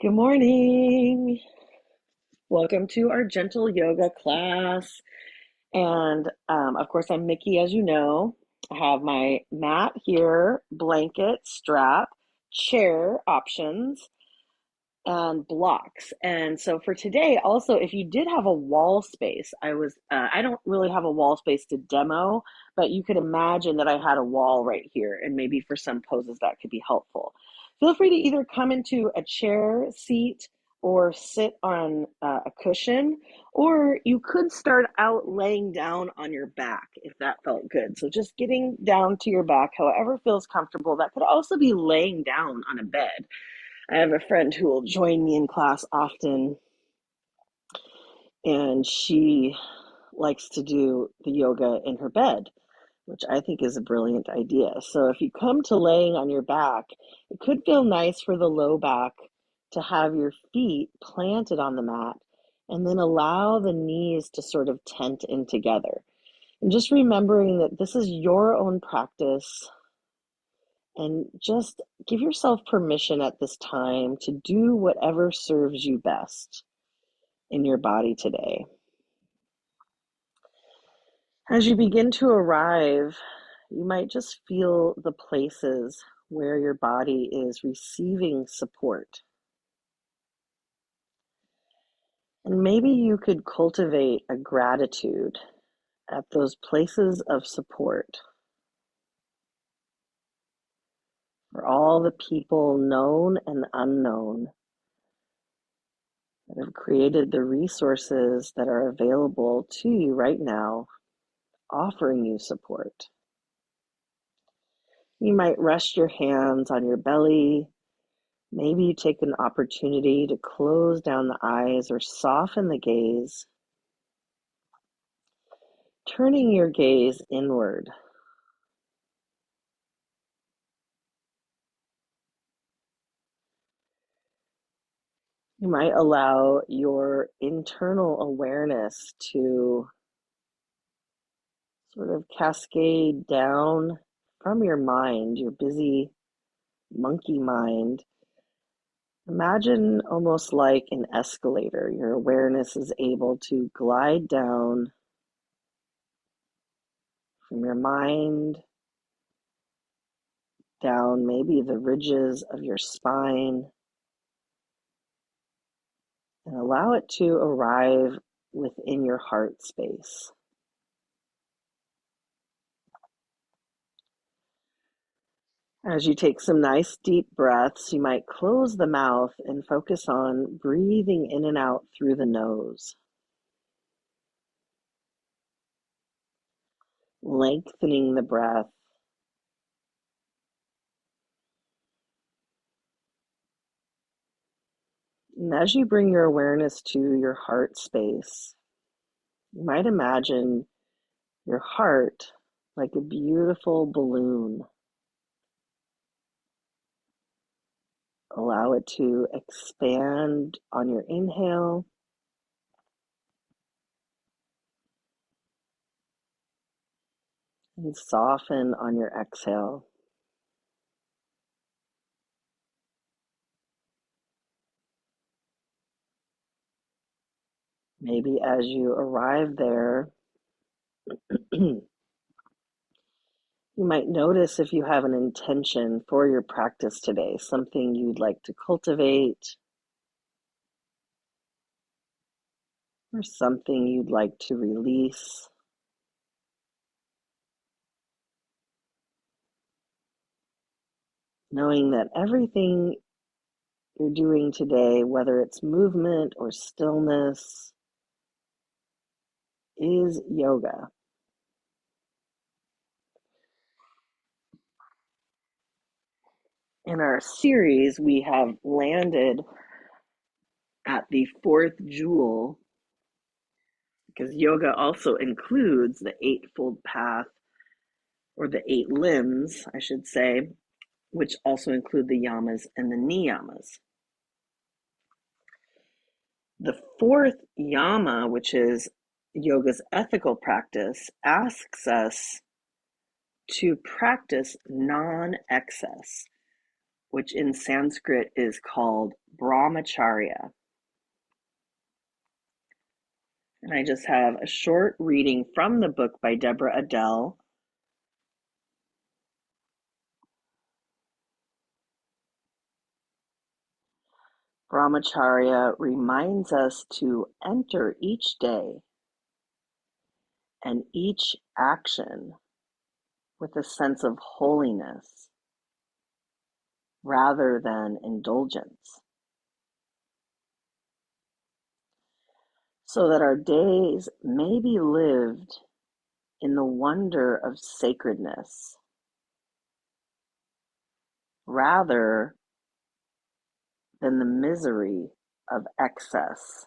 Good morning. Welcome to our gentle yoga class. And of course, I'm Mickey, as you know. I have my mat here, blanket, strap, chair options, and blocks. And so for today, also, if you did have a wall space, I don't really have a wall space to demo, but you could imagine that I had a wall right here, and maybe for some poses that could be helpful. Feel free to either come into a chair seat or sit on a cushion, or you could start out laying down on your back if that felt good. So just getting down to your back, however feels comfortable. That could also be laying down on a bed. I have a friend who will join me in class often, and she likes to do the yoga in her bed, which I think is a brilliant idea. So if you come to laying on your back, it could feel nice for the low back to have your feet planted on the mat and then allow the knees to sort of tent in together. And just remembering that this is your own practice. And just give yourself permission at this time to do whatever serves you best in your body today. As you begin to arrive, you might just feel the places where your body is receiving support. And maybe you could cultivate a gratitude at those places of support for all the people known and unknown that have created the resources that are available to you right now, offering you support. You might rest your hands on your belly. Maybe you take an opportunity to close down the eyes or soften the gaze, turning your gaze inward. You might allow your internal awareness to sort of cascade down from your mind, your busy monkey mind. Imagine almost like an escalator. Your awareness is able to glide down from your mind, down maybe the ridges of your spine, and allow it to arrive within your heart space. As you take some nice deep breaths, you might close the mouth and focus on breathing in and out through the nose, lengthening the breath. And as you bring your awareness to your heart space, you might imagine your heart like a beautiful balloon. Allow it to expand on your inhale and soften on your exhale. Maybe as you arrive there, you might notice if you have an intention for your practice today, something you'd like to cultivate, or something you'd like to release. Knowing that everything you're doing today, whether it's movement or stillness, is yoga. In our series, we have landed at the fourth jewel because yoga also includes the Eightfold Path, or the eight limbs, I should say, which also include the yamas and the niyamas. The fourth yama, which is yoga's ethical practice, asks us to practice non excess, which in Sanskrit is called Brahmacharya. And I just have a short reading from the book by Deborah Adele. Brahmacharya reminds us to enter each day and each action with a sense of holiness rather than indulgence, so that our days may be lived in the wonder of sacredness rather than the misery of excess.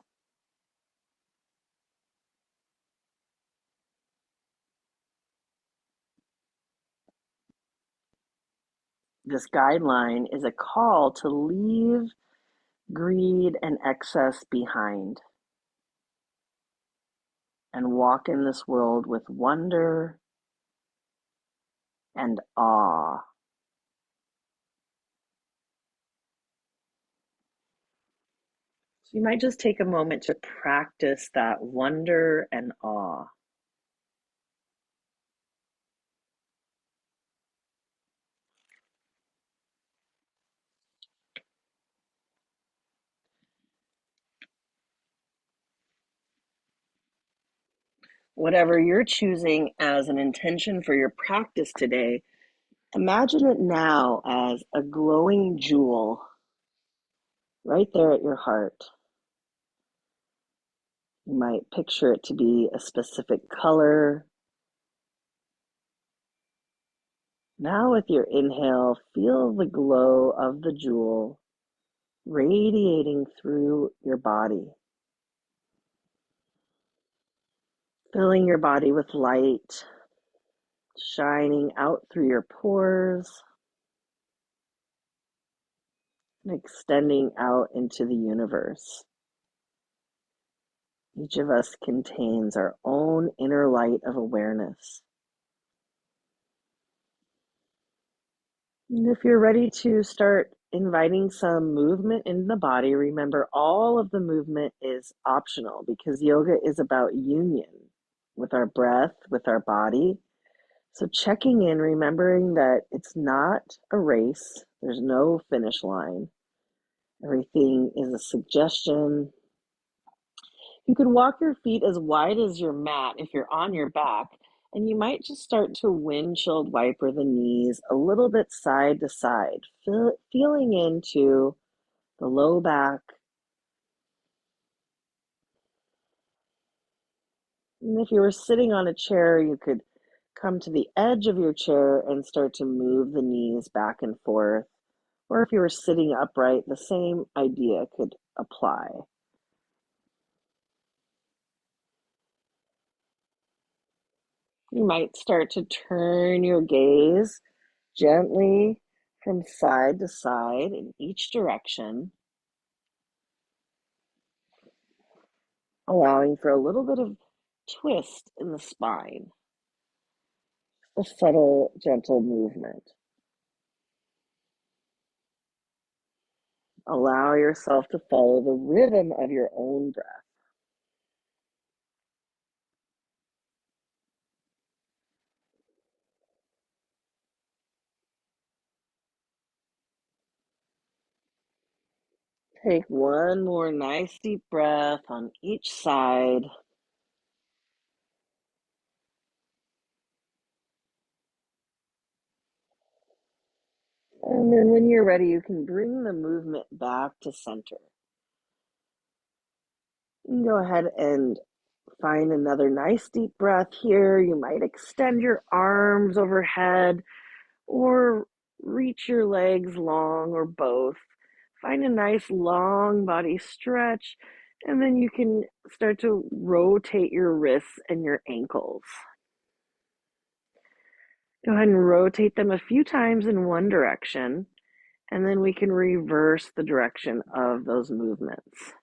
This guideline is a call to leave greed and excess behind and walk in this world with wonder and awe. So you might just take a moment to practice that wonder and awe. Whatever you're choosing as an intention for your practice today, imagine it now as a glowing jewel right there at your heart. You might picture it to be a specific color. Now, with your inhale, feel the glow of the jewel radiating through your body, filling your body with light, shining out through your pores and extending out into the universe. Each of us contains our own inner light of awareness. And if you're ready to start inviting some movement in the body, remember all of the movement is optional because yoga is about union with our breath, with our body. So checking in, remembering that it's not a race, there's no finish line. Everything is a suggestion. You can walk your feet as wide as your mat if you're on your back, and you might just start to windshield wiper the knees a little bit side to side, feeling into the low back. And if you were sitting on a chair, you could come to the edge of your chair and start to move the knees back and forth. Or if you were sitting upright, the same idea could apply. You might start to turn your gaze gently from side to side in each direction, allowing for a little bit of twist in the spine, a subtle, gentle movement. Allow yourself to follow the rhythm of your own breath. Take one more nice deep breath on each side. And then when you're ready, you can bring the movement back to center. You can go ahead and find another nice deep breath here. You might extend your arms overhead or reach your legs long or both. Find a nice long body stretch, and then you can start to rotate your wrists and your ankles. Go ahead and rotate them a few times in one direction, and then we can reverse the direction of those movements.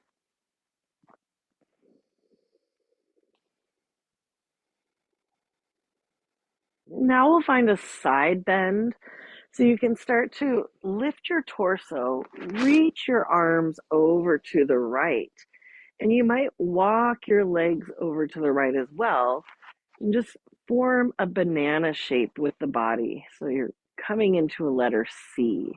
Now we'll find a side bend. So you can start to lift your torso, reach your arms over to the right, and you might walk your legs over to the right as well, and just form a banana shape with the body. So you're coming into a letter C.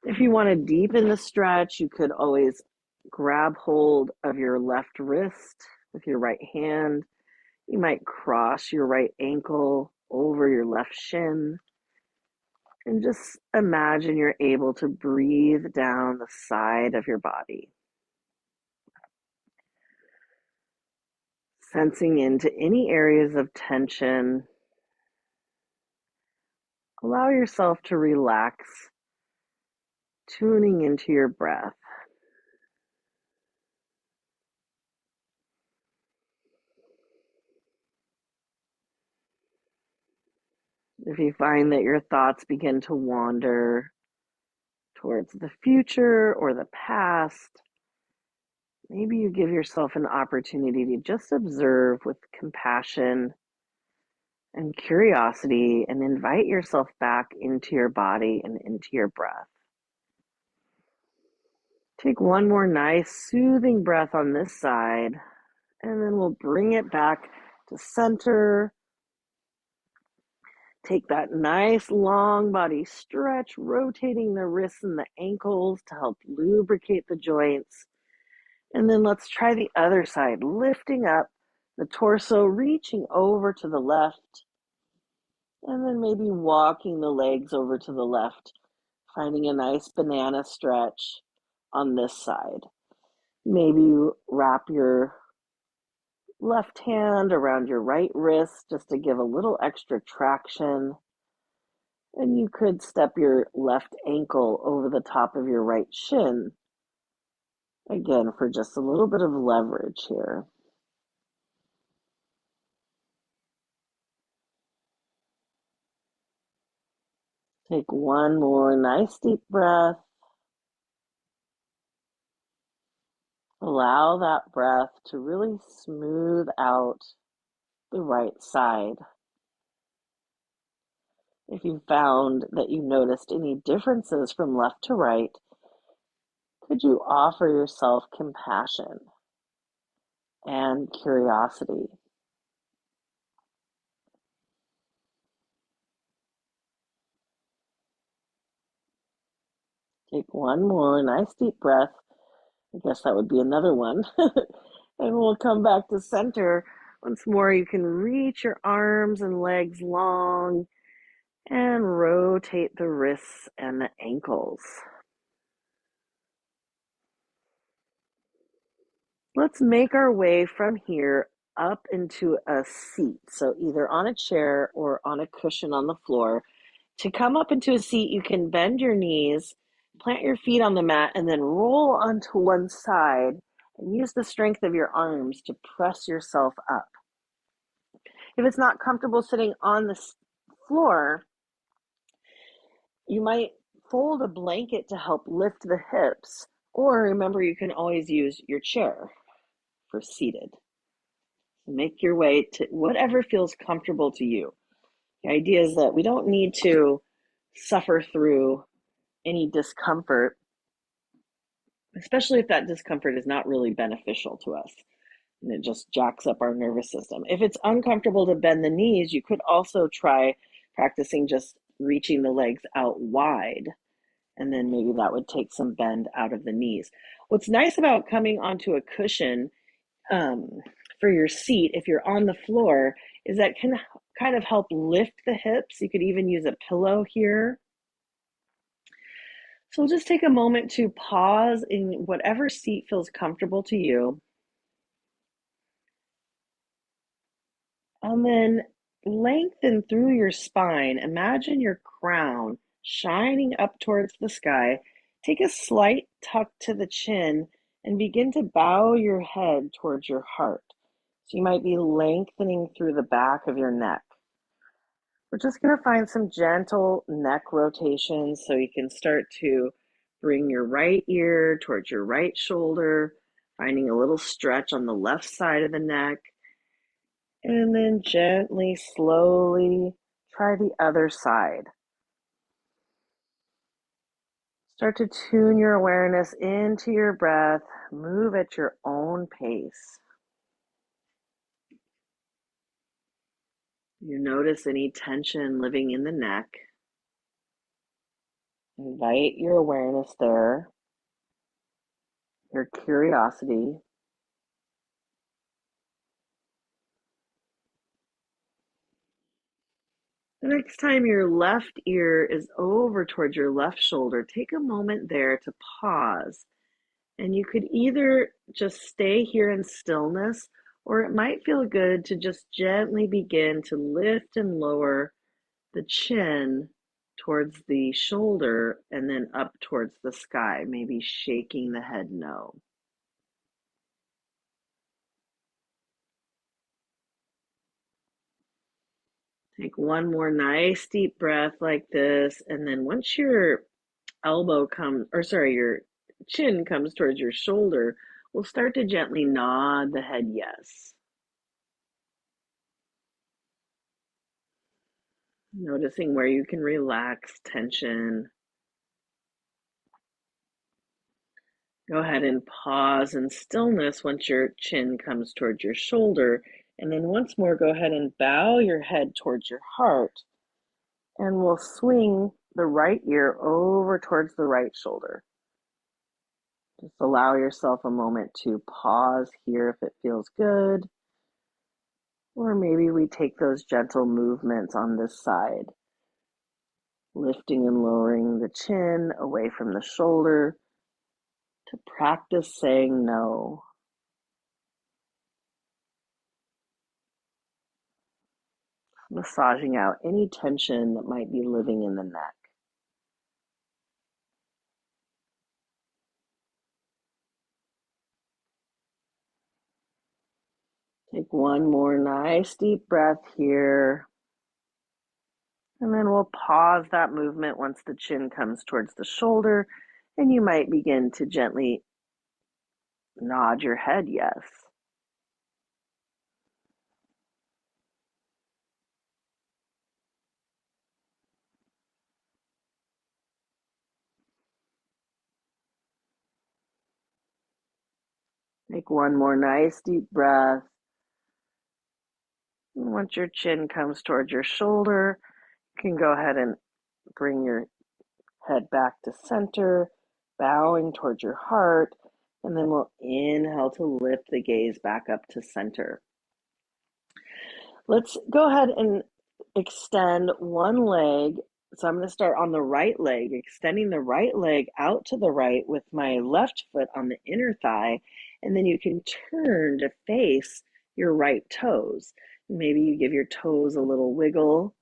If you want to deepen the stretch, you could always grab hold of your left wrist with your right hand. You might cross your right ankle over your left shin. And just imagine you're able to breathe down the side of your body, sensing into any areas of tension. Allow yourself to relax, tuning into your breath. If you find that your thoughts begin to wander towards the future or the past, maybe you give yourself an opportunity to just observe with compassion and curiosity and invite yourself back into your body and into your breath. Take one more nice, soothing breath on this side, and then we'll bring it back to center. Take that nice long body stretch, rotating the wrists and the ankles to help lubricate the joints. And then let's try the other side, lifting up the torso, reaching over to the left, and then maybe walking the legs over to the left, finding a nice banana stretch on this side. Maybe you wrap your left hand around your right wrist just to give a little extra traction. And you could step your left ankle over the top of your right shin, again, for just a little bit of leverage here. Take one more nice deep breath. Allow that breath to really smooth out the right side. If you found that you noticed any differences from left to right, could you offer yourself compassion and curiosity? Take one more nice deep breath. I guess that would be another one. And we'll come back to center. Once more, you can reach your arms and legs long and rotate the wrists and the ankles. Let's make our way from here up into a seat. So either on a chair or on a cushion on the floor. To come up into a seat, you can bend your knees, plant your feet on the mat, and then roll onto one side and use the strength of your arms to press yourself up. If it's not comfortable sitting on the floor, you might fold a blanket to help lift the hips, or remember, you can always use your chair for seated. Make your way to whatever feels comfortable to you. The idea is that we don't need to suffer through any discomfort, especially if that discomfort is not really beneficial to us and it just jacks up our nervous system. If it's uncomfortable to bend the knees, you could also try practicing just reaching the legs out wide, and then maybe that would take some bend out of the knees. What's nice about coming onto a cushion um, for your seat, if you're on the floor, is that can kind of help lift the hips. You could even use a pillow here. So we'll just take a moment to pause in whatever seat feels comfortable to you. And then lengthen through your spine. Imagine your crown shining up towards the sky. Take a slight tuck to the chin and begin to bow your head towards your heart. So you might be lengthening through the back of your neck. We're just going to find some gentle neck rotations so you can start to bring your right ear towards your right shoulder, finding a little stretch on the left side of the neck, and then gently, slowly try the other side. Start to tune your awareness into your breath. Move at your own pace. You notice any tension living in the neck. Invite your awareness there, your curiosity. The next time your left ear is over towards your left shoulder, take a moment there to pause. And you could either just stay here in stillness, or it might feel good to just gently begin to lift and lower the chin towards the shoulder and then up towards the sky, maybe shaking the head no. Take one more nice deep breath like this, and then once your your chin comes towards your shoulder, we'll start to gently nod the head yes. Noticing where you can relax tension. Go ahead and pause in stillness once your chin comes towards your shoulder. And then once more, go ahead and bow your head towards your heart. And we'll swing the right ear over towards the right shoulder. Just allow yourself a moment to pause here if it feels good. Or maybe we take those gentle movements on this side, lifting and lowering the chin away from the shoulder to practice saying no. Massaging out any tension that might be living in the neck. Take one more nice deep breath here. And then we'll pause that movement once the chin comes towards the shoulder, and you might begin to gently nod your head yes. Take one more nice deep breath. And once your chin comes towards your shoulder, you can go ahead and bring your head back to center, bowing towards your heart, and then we'll inhale to lift the gaze back up to center. Let's go ahead and extend one leg. So I'm going to start on the right leg, extending the right leg out to the right with my left foot on the inner thigh. And then you can turn to face your right toes. Maybe you give your toes a little wiggle.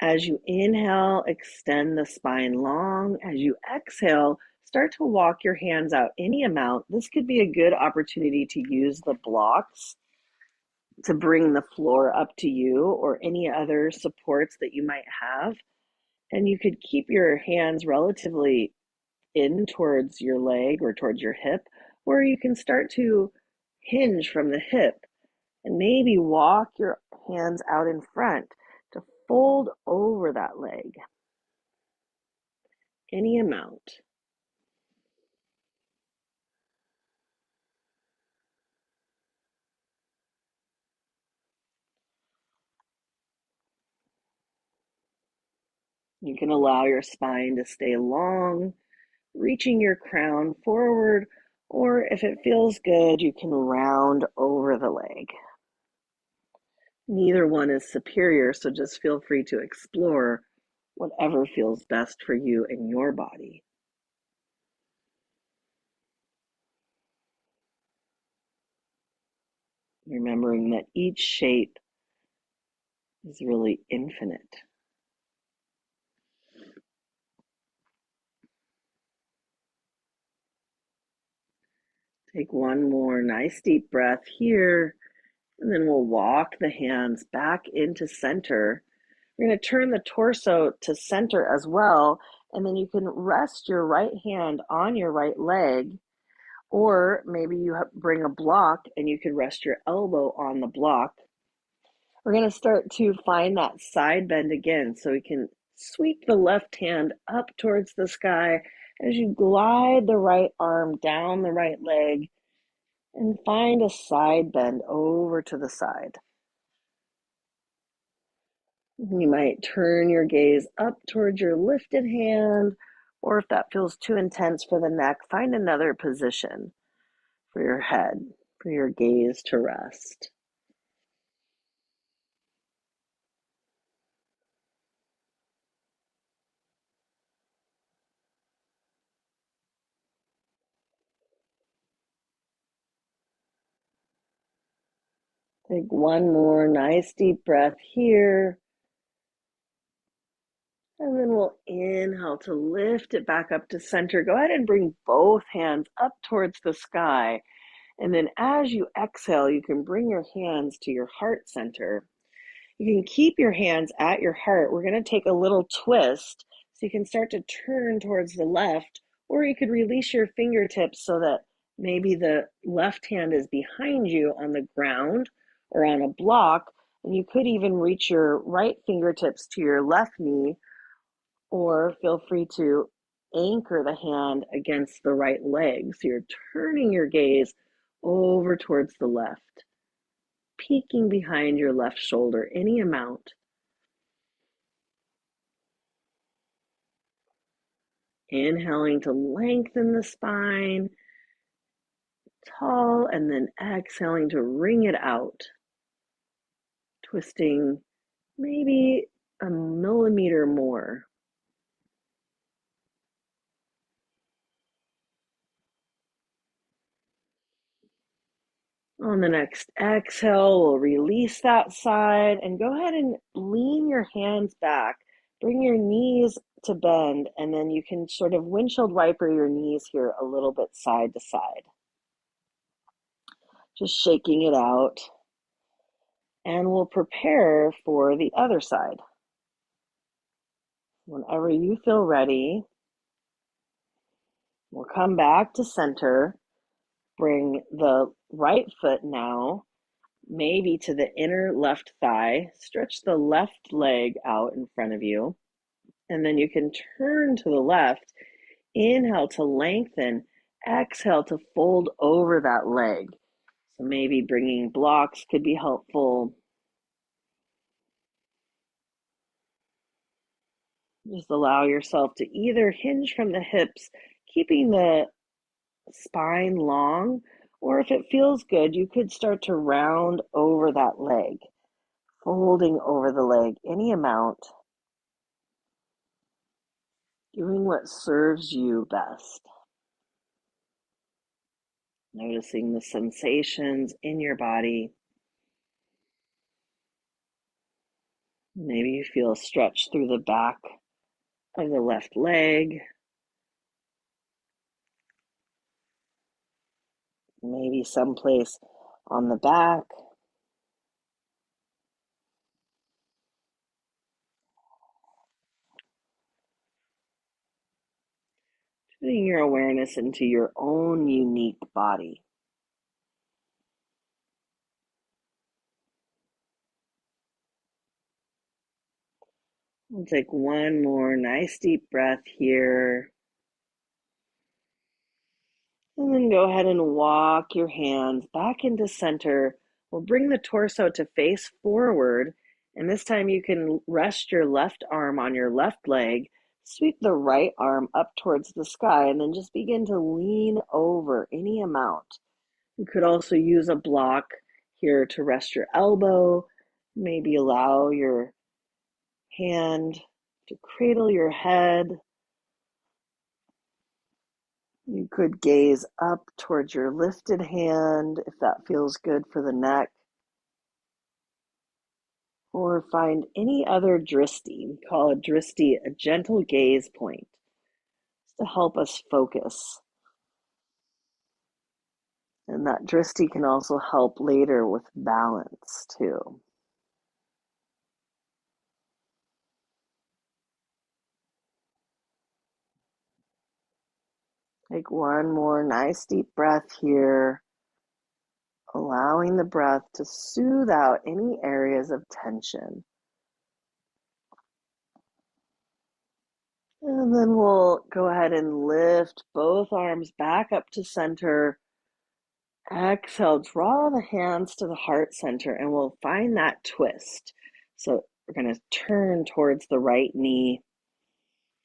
As you inhale, extend the spine long. As you exhale, start to walk your hands out any amount. This could be a good opportunity to use the blocks to bring the floor up to you or any other supports that you might have. And you could keep your hands relatively in towards your leg or towards your hip, or you can start to hinge from the hip and maybe walk your hands out in front to fold over that leg. Any amount. You can allow your spine to stay long, reaching your crown forward, or if it feels good, you can round over the leg. Neither one is superior, so just feel free to explore whatever feels best for you and your body. Remembering that each shape is really infinite. Take one more nice deep breath here, and then we'll walk the hands back into center. We're going to turn the torso to center as well, and then you can rest your right hand on your right leg, or maybe you bring a block and you can rest your elbow on the block. We're going to start to find that side bend again, so we can sweep the left hand up towards the sky as you glide the right arm down the right leg and find a side bend over to the side. You might turn your gaze up towards your lifted hand, or if that feels too intense for the neck, find another position for your head, for your gaze to rest. Take one more nice deep breath here. And then we'll inhale to lift it back up to center. Go ahead and bring both hands up towards the sky. And then as you exhale, you can bring your hands to your heart center. You can keep your hands at your heart. We're going to take a little twist so you can start to turn towards the left, or you could release your fingertips so that maybe the left hand is behind you on the ground or on a block. And you could even reach your right fingertips to your left knee, or feel free to anchor the hand against the right leg. So you're turning your gaze over towards the left, peeking behind your left shoulder any amount. Inhaling to lengthen the spine, tall, and then exhaling to wring it out. Twisting maybe a millimeter more. On the next exhale, we'll release that side and go ahead and lean your hands back. Bring your knees to bend, and then you can sort of windshield wiper your knees here a little bit side to side. Just shaking it out. And we'll prepare for the other side. Whenever you feel ready, we'll come back to center. Bring the right foot now, maybe to the inner left thigh. Stretch the left leg out in front of you. And then you can turn to the left. Inhale to lengthen. Exhale to fold over that leg. So maybe bringing blocks could be helpful. Just allow yourself to either hinge from the hips, keeping the spine long, or if it feels good, you could start to round over that leg, folding over the leg any amount, doing what serves you best. Noticing the sensations in your body. Maybe you feel a stretch through the back of the left leg. Maybe someplace on the back. Putting your awareness into your own unique body. We'll take one more nice deep breath here. And then go ahead and walk your hands back into center. We'll bring the torso to face forward. And this time you can rest your left arm on your left leg. Sweep the right arm up towards the sky and then just begin to lean over any amount. You could also use a block here to rest your elbow. Maybe allow your hand to cradle your head. You could gaze up towards your lifted hand if that feels good for the neck. Or find any other drishti. We call a drishti a gentle gaze point to help us focus. And that drishti can also help later with balance too. Take one more nice deep breath here, allowing the breath to soothe out any areas of tension. And then we'll go ahead and lift both arms back up to center. Exhale, draw the hands to the heart center, and we'll find that twist. So we're going to turn towards the right knee.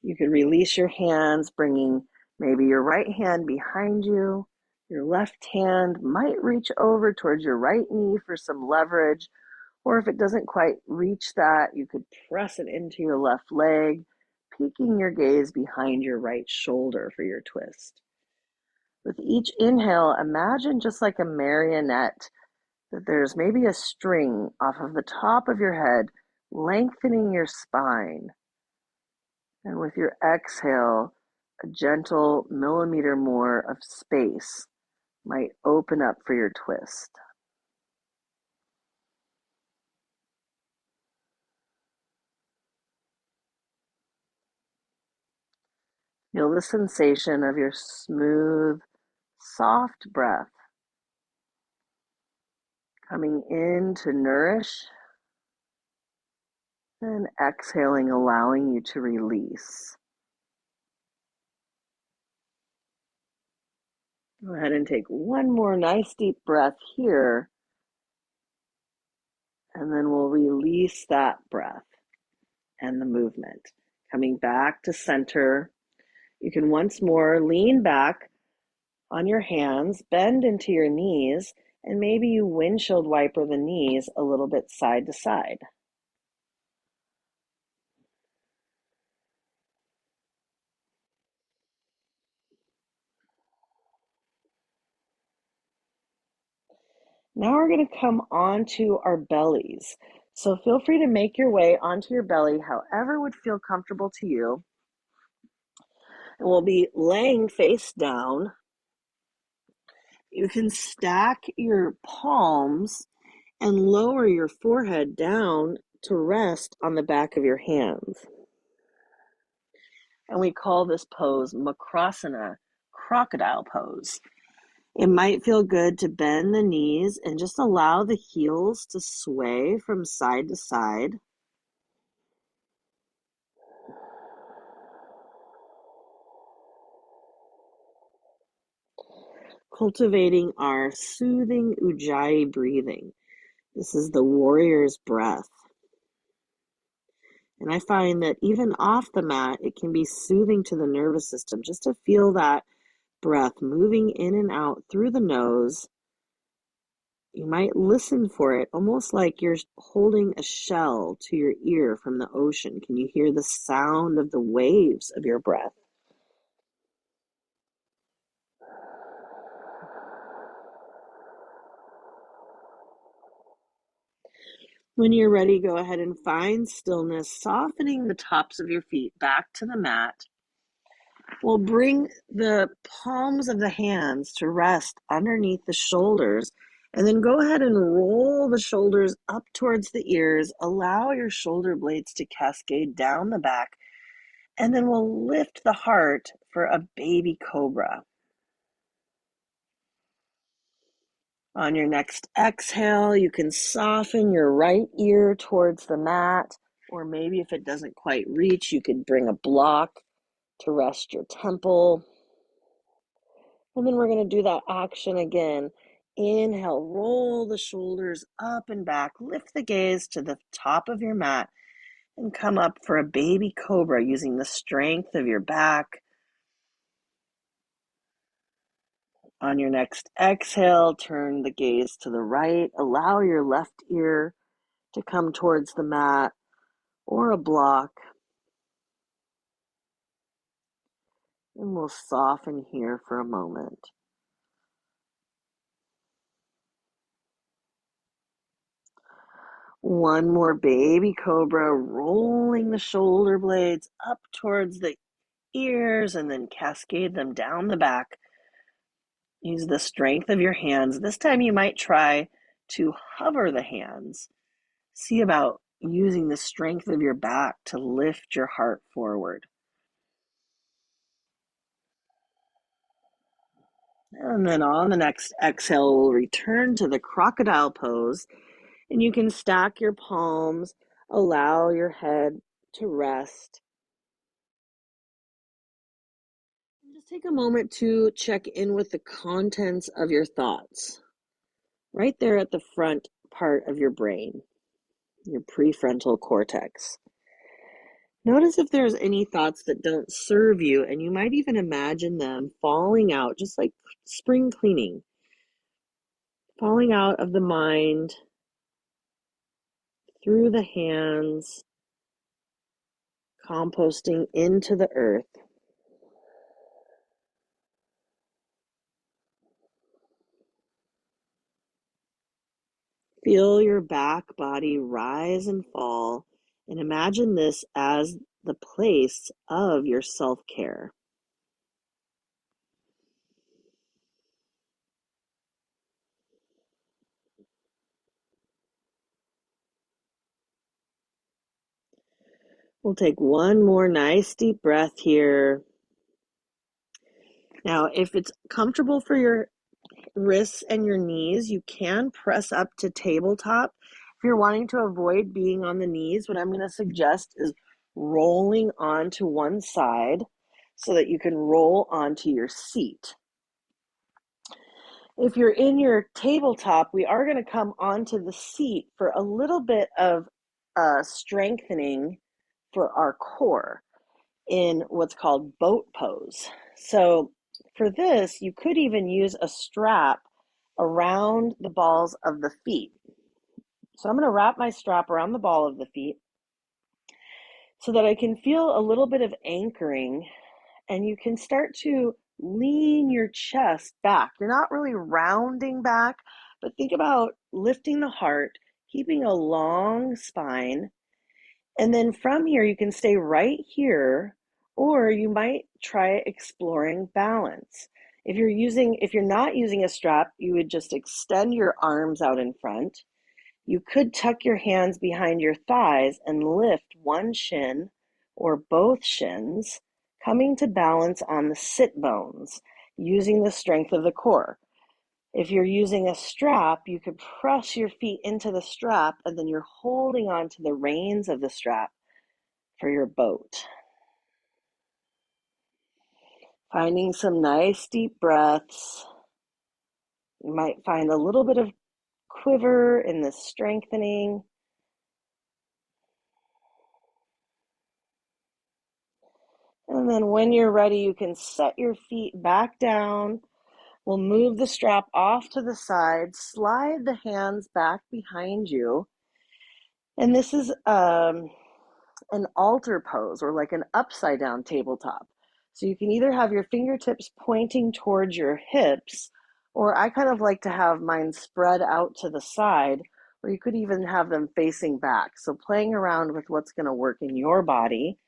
You could release your hands, bringing maybe your right hand behind you. Your left hand might reach over towards your right knee for some leverage, or if it doesn't quite reach that, you could press it into your left leg, peeking your gaze behind your right shoulder for your twist. With each inhale, imagine just like a marionette that there's maybe a string off of the top of your head, lengthening your spine. And with your exhale, a gentle millimeter more of space might open up for your twist. Feel the sensation of your smooth, soft breath coming in to nourish and exhaling, allowing you to release. Go ahead and take one more nice deep breath here, and then we'll release that breath and the movement. Coming back to center, you can once more lean back on your hands, bend into your knees, and maybe you windshield wiper the knees a little bit side to side. Now we're going to come onto our bellies. So feel free to make your way onto your belly however would feel comfortable to you. And we'll be laying face down. You can stack your palms and lower your forehead down to rest on the back of your hands. And we call this pose Makrasana, crocodile pose. It might feel good to bend the knees and just allow the heels to sway from side to side. Cultivating our soothing Ujjayi breathing. This is the warrior's breath. And I find that even off the mat, it can be soothing to the nervous system just to feel that breath moving in and out through the nose. You might listen for it almost like you're holding a shell to your ear from the ocean. Can you hear the sound of the waves of your breath? When you're ready, go ahead and find stillness, softening the tops of your feet back to the mat. We'll bring the palms of the hands to rest underneath the shoulders, and then go ahead and roll the shoulders up towards the ears. Allow your shoulder blades to cascade down the back, and then we'll lift the heart for a baby cobra. On your next exhale, you can soften your right ear towards the mat, or maybe if it doesn't quite reach, you could bring a block to rest your temple. And then we're going to do that action again. Inhale, roll the shoulders up and back, lift the gaze to the top of your mat, and come up for a baby cobra using the strength of your back. On your next exhale, turn the gaze to the right. Allow your left ear to come towards the mat or a block. And we'll soften here for a moment. One more baby cobra, rolling the shoulder blades up towards the ears and then cascade them down the back. Use the strength of your hands. This time you might try to hover the hands. See about using the strength of your back to lift your heart forward. And then on the next exhale, we'll return to the crocodile pose. And you can stack your palms, allow your head to rest. Take a moment to check in with the contents of your thoughts, right there at the front part of your brain, your prefrontal cortex. Notice if there's any thoughts that don't serve you, and you might even imagine them falling out, just like spring cleaning, falling out of the mind through the hands, composting into the earth. Feel your back body rise and fall, and imagine this as the place of your self-care. We'll take one more nice deep breath here. Now, if it's comfortable for your wrists and your knees, you can press up to tabletop. If you're wanting to avoid being on the knees, what I'm going to suggest is rolling onto one side so that you can roll onto your seat. If you're in your tabletop, we are going to come onto the seat for a little bit of strengthening for our core in what's called boat pose. So for this, you could even use a strap around the balls of the feet. So I'm going to wrap my strap around the ball of the feet so that I can feel a little bit of anchoring, and you can start to lean your chest back. You're not really rounding back, but think about lifting the heart, keeping a long spine. And then from here, you can stay right here, or you might try exploring balance. If you're not using a strap, you would just extend your arms out in front. You could tuck your hands behind your thighs and lift one shin or both shins, coming to balance on the sit bones, using the strength of the core. If you're using a strap, you could press your feet into the strap, and then you're holding on to the reins of the strap for your boat. Finding some nice deep breaths. You might find a little bit of quiver in the strengthening. And then when you're ready, you can set your feet back down. We'll move the strap off to the side, slide the hands back behind you. And this is an altar pose, or like an upside down tabletop. So you can either have your fingertips pointing towards your hips, or I kind of like to have mine spread out to the side, or you could even have them facing back. So playing around with what's going to work in your body.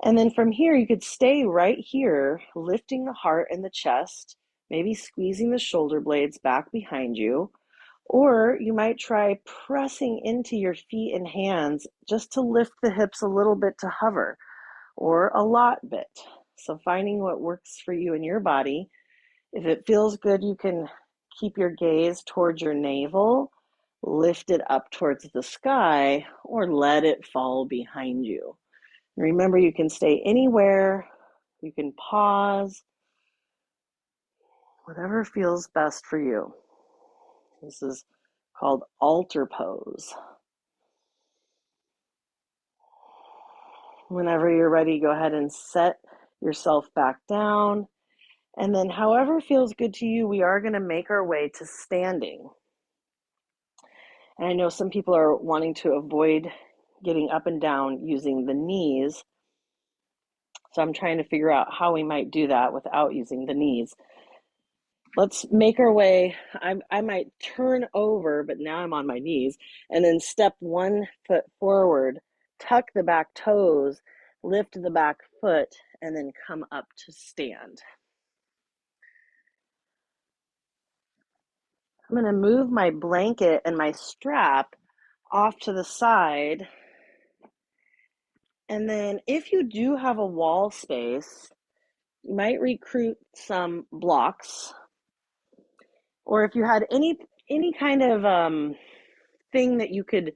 And then from here, you could stay right here, lifting the heart and the chest, maybe squeezing the shoulder blades back behind you. Or you might try pressing into your feet and hands just to lift the hips a little bit to hover, or a lot bit. So finding what works for you in your body. If it feels good, you can keep your gaze towards your navel, lift it up towards the sky, or let it fall behind you. Remember, you can stay anywhere, you can pause, whatever feels best for you. This is called altar pose. Whenever you're ready, go ahead and set yourself back down. And then however feels good to you, we are going to make our way to standing. And I know some people are wanting to avoid getting up and down using the knees. So I'm trying to figure out how we might do that without using the knees. Let's make our way. I might turn over, but now I'm on my knees, and then step one foot forward, tuck the back toes, lift the back foot, and then come up to stand. I'm going to move my blanket and my strap off to the side. And then if you do have a wall space, you might recruit some blocks. Or if you had any kind of thing that you could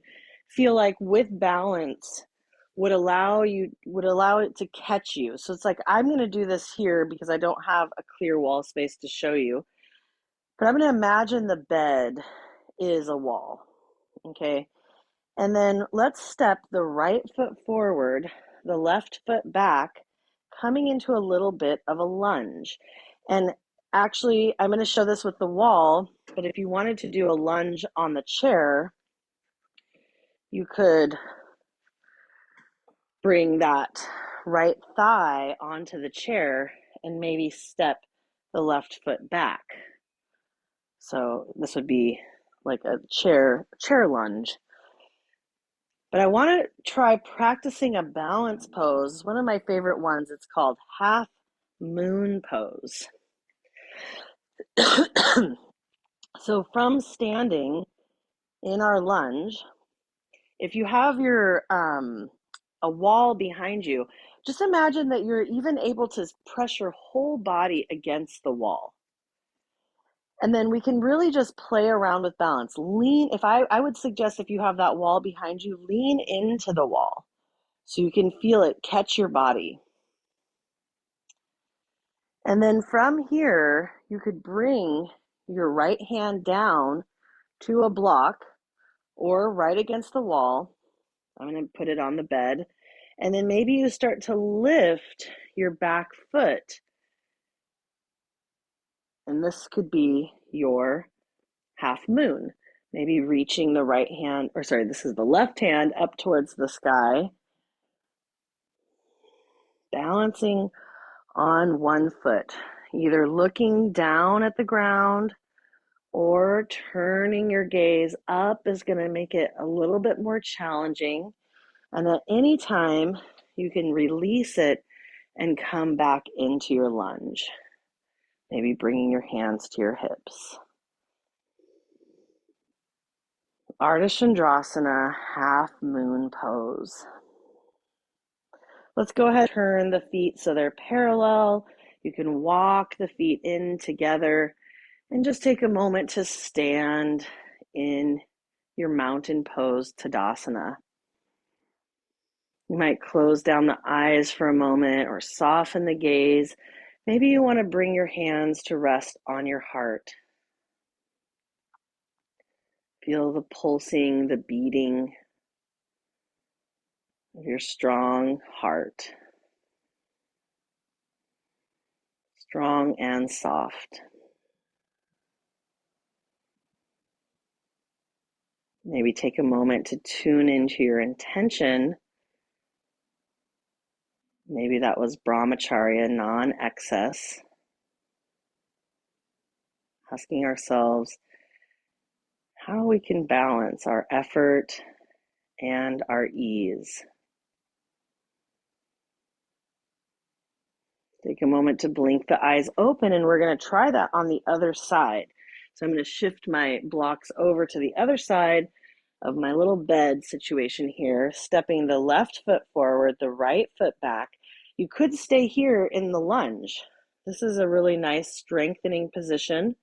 feel like with balance would allow it to catch you. So it's like I'm going to do this here because I don't have a clear wall space to show you. But I'm going to imagine the bed is a wall. Okay. And then let's step the right foot forward, the left foot back, coming into a little bit of a lunge. And actually, I'm going to show this with the wall, but if you wanted to do a lunge on the chair, you could bring that right thigh onto the chair and maybe step the left foot back. So this would be like a chair lunge. But I want to try practicing a balance pose. One of my favorite ones, it's called half moon pose. So from standing in our lunge, if you have your a wall behind you, just imagine that you're even able to press your whole body against the wall. And then we can really just play around with balance. Lean, if I would suggest if you have that wall behind you, lean into the wall so you can feel it catch your body. And then from here, you could bring your right hand down to a block or right against the wall. I'm going to put it on the bed. And then maybe you start to lift your back foot. And this could be your half moon. Maybe reaching the right hand, or sorry, this is the left hand up towards the sky. Balancing on one foot, either looking down at the ground or turning your gaze up is going to make it a little bit more challenging. And at any time, you can release it and come back into your lunge. Maybe bringing your hands to your hips. Ardha Chandrasana, half moon pose. Let's go ahead and turn the feet so they're parallel. You can walk the feet in together and just take a moment to stand in your mountain pose, Tadasana. You might close down the eyes for a moment or soften the gaze. Maybe you want to bring your hands to rest on your heart. Feel the pulsing, the beating of your strong heart. Strong and soft. Maybe take a moment to tune into your intention. Maybe that was brahmacharya, non-excess. Asking ourselves how we can balance our effort and our ease. Take a moment to blink the eyes open, and we're going to try that on the other side. So I'm going to shift my blocks over to the other side of my little bed situation here, stepping the left foot forward, the right foot back. You could stay here in the lunge. This is a really nice strengthening position.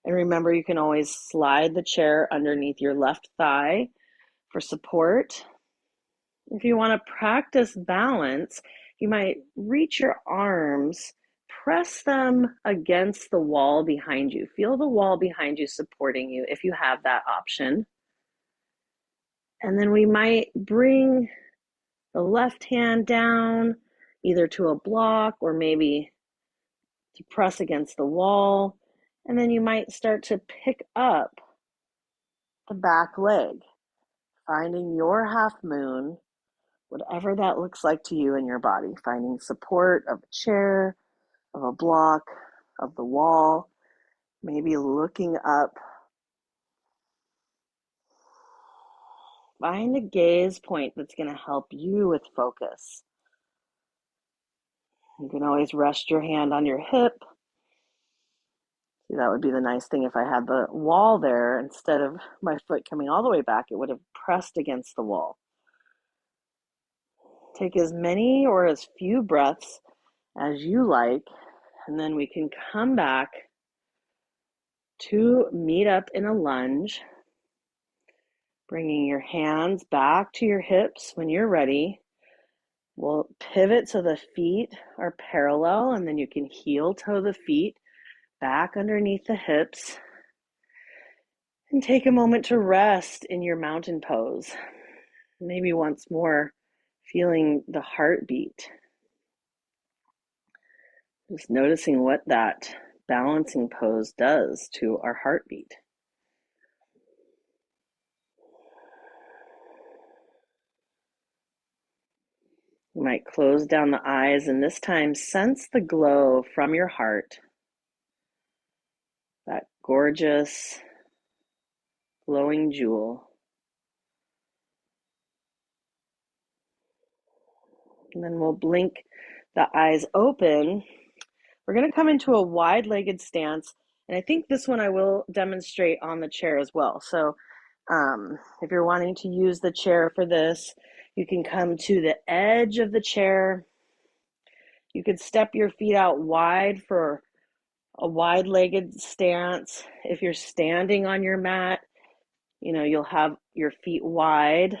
And remember, you can always slide the chair underneath your left thigh for support. If you want to practice balance, you might reach your arms, press them against the wall behind you. Feel the wall behind you supporting you if you have that option. And then we might bring the left hand down either to a block or maybe to press against the wall. And then you might start to pick up the back leg, finding your half moon, whatever that looks like to you in your body, finding support of a chair, of a block, of the wall, maybe looking up. Find a gaze point that's going to help you with focus. You can always rest your hand on your hip. See, that would be the nice thing if I had the wall there. Instead of my foot coming all the way back, it would have pressed against the wall. Take as many or as few breaths as you like, and then we can come back to meet up in a lunge, bringing your hands back to your hips when you're ready. We'll pivot so the feet are parallel, and then you can heel toe the feet back underneath the hips. And take a moment to rest in your mountain pose. Maybe once more, feeling the heartbeat. Just noticing what that balancing pose does to our heartbeat. You might close down the eyes and this time sense the glow from your heart. That gorgeous, glowing jewel. And then we'll blink the eyes open. We're going to come into a wide-legged stance. And I think this one I will demonstrate on the chair as well. So if you're wanting to use the chair for this, you can come to the edge of the chair. You could step your feet out wide for a wide-legged stance. If you're standing on your mat, you'll have your feet wide.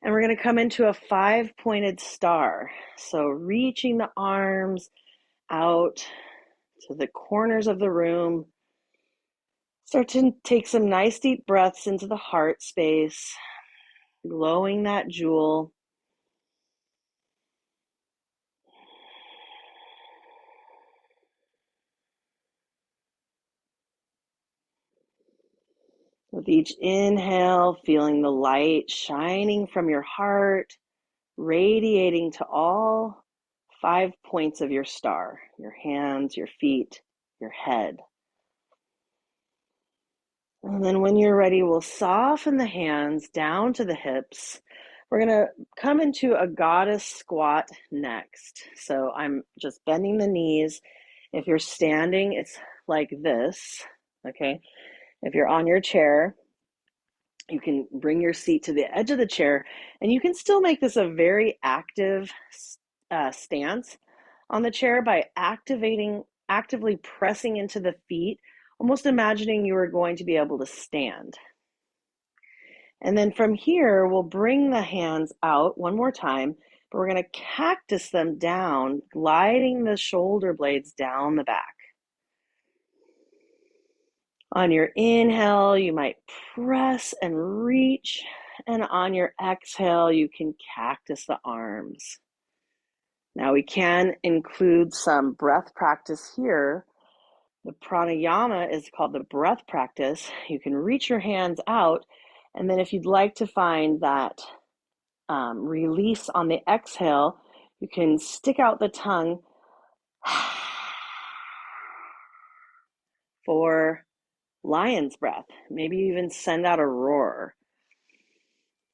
And we're going to come into a 5-pointed star. So reaching the arms out to the corners of the room. Start to take some nice deep breaths into the heart space, glowing that jewel. With each inhale, feeling the light shining from your heart, radiating to all 5 points of your star, your hands, your feet, your head. And then when you're ready, we'll soften the hands down to the hips. We're going to come into a goddess squat next. So I'm just bending the knees. If you're standing, it's like this, okay? If you're on your chair, you can bring your seat to the edge of the chair, and you can still make this a very active stance on the chair by actively pressing into the feet, almost imagining you are going to be able to stand. And then from here, we'll bring the hands out one more time, but we're going to cactus them down, gliding the shoulder blades down the back. On your inhale, you might press and reach, and on your exhale, you can cactus the arms. Now we can include some breath practice here. The pranayama is called the breath practice. You can reach your hands out, and then if you'd like to find that release on the exhale, you can stick out the tongue for lion's breath. Maybe even send out a roar.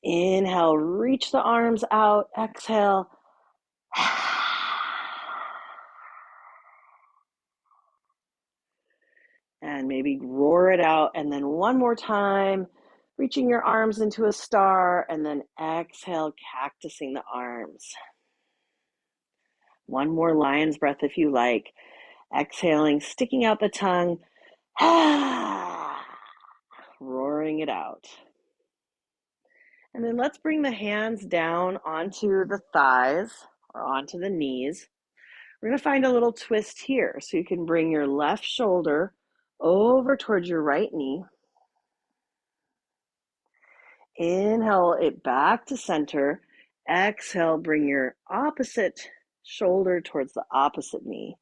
Inhale, reach the arms out. Exhale. And maybe roar it out. And then one more time, reaching your arms into a star, and then exhale, cactusing the arms. One more lion's breath if you like. Exhaling, sticking out the tongue. Roaring it out. And then let's bring the hands down onto the thighs or onto the knees. We're going to find a little twist here. So you can bring your left shoulder over towards your right knee. Inhale it back to center. Exhale, bring your opposite shoulder towards the opposite knee.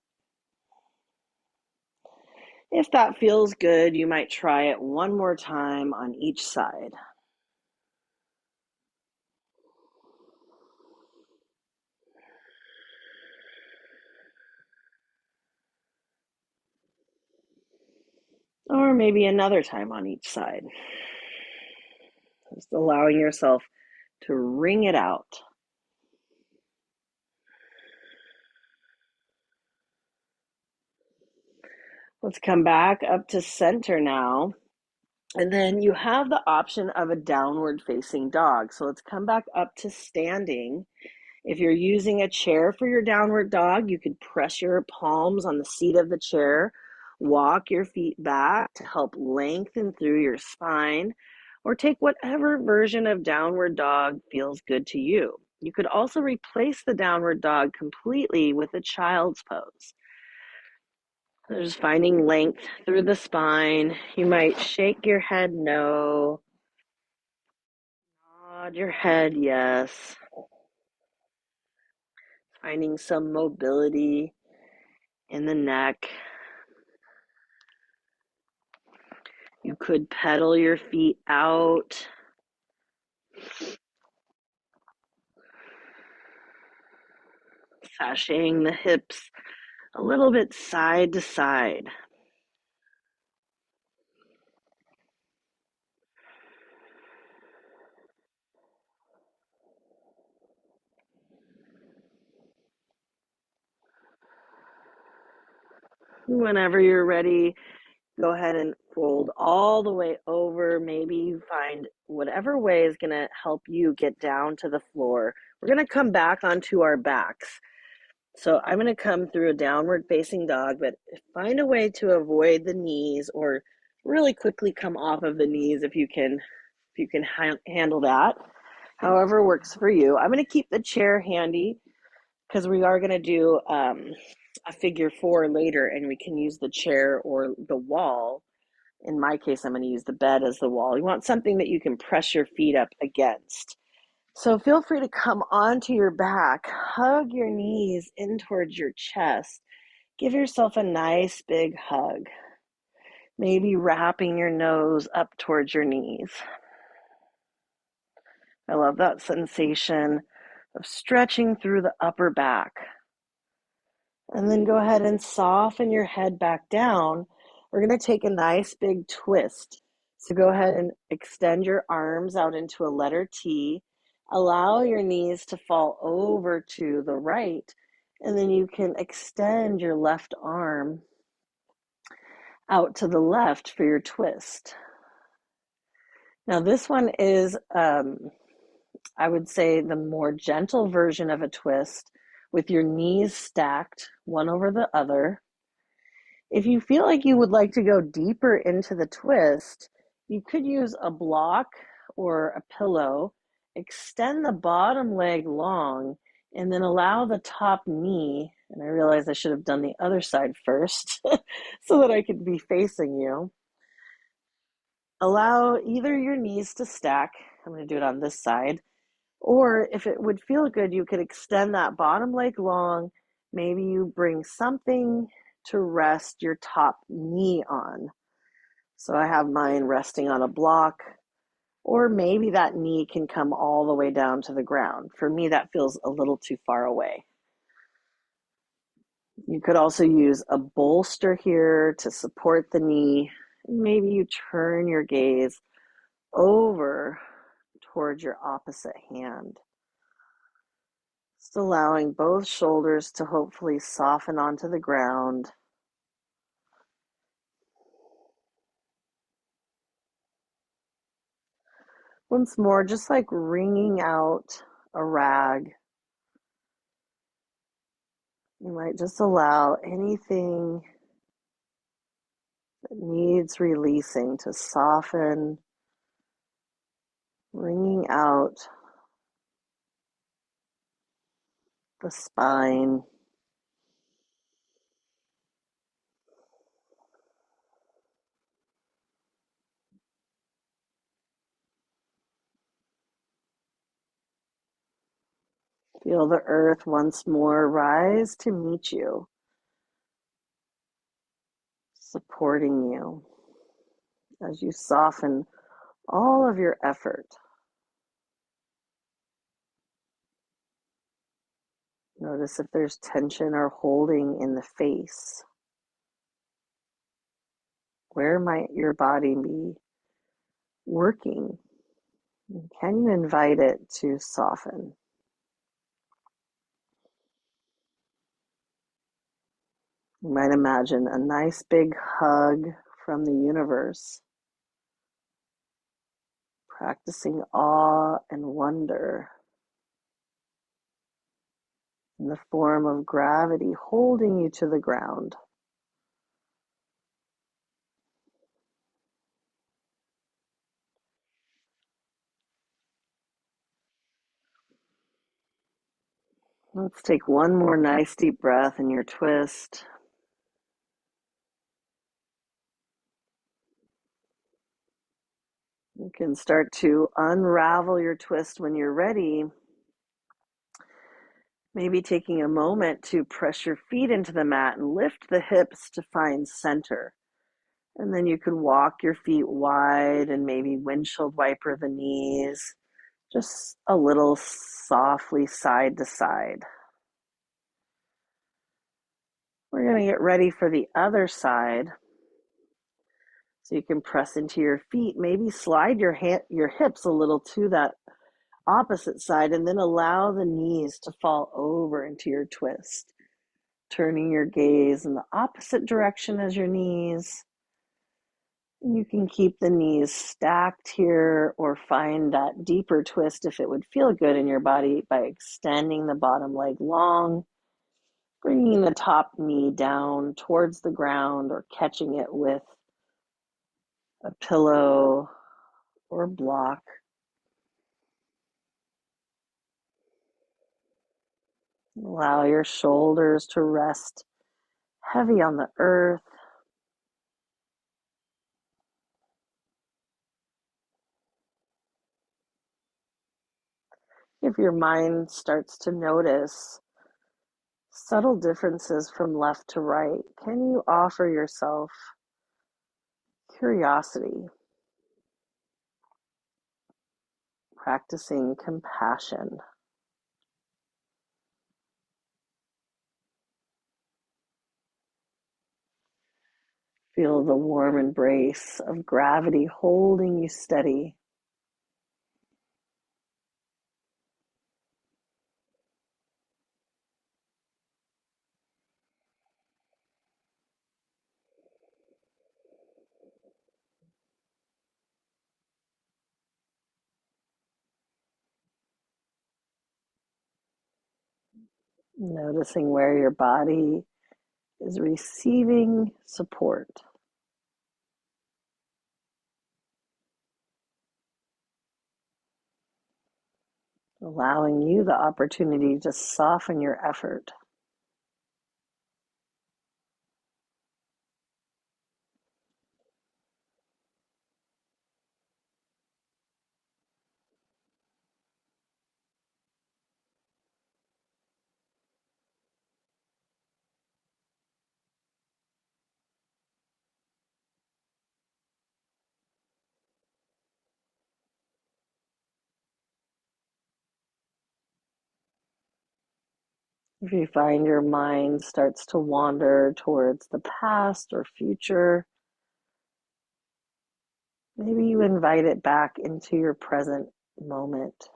If that feels good, you might try it one more time on each side. Or maybe another time on each side. Just allowing yourself to wring it out. Let's come back up to center now. And then you have the option of a downward facing dog. So let's come back up to standing. If you're using a chair for your downward dog, you could press your palms on the seat of the chair, walk your feet back to help lengthen through your spine. or take whatever version of downward dog feels good to you. You could also replace the downward dog completely with a child's pose. Just finding length through the spine. You might shake your head no, nod your head yes. Finding some mobility in the neck. You could pedal your feet out. Sashaying the hips a little bit side to side. Whenever you're ready, go ahead and fold all the way over. Maybe you find whatever way is going to help you get down to the floor. We're going to come back onto our backs. So I'm going to come through a downward facing dog, but find a way to avoid the knees or really quickly come off of the knees if you can handle that. However works for you. I'm going to keep the chair handy because we are going to do a figure 4 later, and we can use the chair or the wall. In my case, I'm going to use the bed as the wall. You want something that you can press your feet up against. So feel free to come onto your back, hug your knees in towards your chest. Give yourself a nice big hug. Maybe wrapping your nose up towards your knees. I love that sensation of stretching through the upper back. And then go ahead and soften your head back down. We're going to take a nice big twist. So go ahead and extend your arms out into a letter T. Allow your knees to fall over to the right. And then you can extend your left arm out to the left for your twist. Now this one is, I would say, the more gentle version of a twist with your knees stacked one over the other. If you feel like you would like to go deeper into the twist, you could use a block or a pillow, extend the bottom leg long, and then allow the top knee, and I realize I should have done the other side first so that I could be facing you. Allow either your knees to stack. I'm going to do it on this side. Or if it would feel good, you could extend that bottom leg long. Maybe you bring something to rest your top knee on. So I have mine resting on a block, or maybe that knee can come all the way down to the ground. For me, that feels a little too far away. You could also use a bolster here to support the knee. Maybe you turn your gaze over towards your opposite hand. Just allowing both shoulders to hopefully soften onto the ground. Once more, just like wringing out a rag, you might just allow anything that needs releasing to soften, wringing out the spine. Feel the earth once more rise to meet you, supporting you as you soften all of your effort. Notice if there's tension or holding in the face. Where might your body be working? Can you invite it to soften? You might imagine a nice big hug from the universe, practicing awe and wonder in the form of gravity holding you to the ground. Let's take one more nice deep breath in your twist. You can start to unravel your twist when you're ready. Maybe taking a moment to press your feet into the mat and lift the hips to find center. And then you can walk your feet wide and maybe windshield wiper the knees, just a little softly side to side. We're going to get ready for the other side. So you can press into your feet, maybe slide your hips a little to that opposite side, and then allow the knees to fall over into your twist. Turning your gaze in the opposite direction as your knees. You can keep the knees stacked here or find that deeper twist if it would feel good in your body by extending the bottom leg long, bringing the top knee down towards the ground or catching it with a pillow or block. Allow your shoulders to rest heavy on the earth. If your mind starts to notice subtle differences from left to right, can you offer yourself curiosity, practicing compassion? Feel the warm embrace of gravity holding you steady. Noticing where your body is receiving support. Allowing you the opportunity to soften your effort. If you find your mind starts to wander towards the past or future, maybe you invite it back into your present moment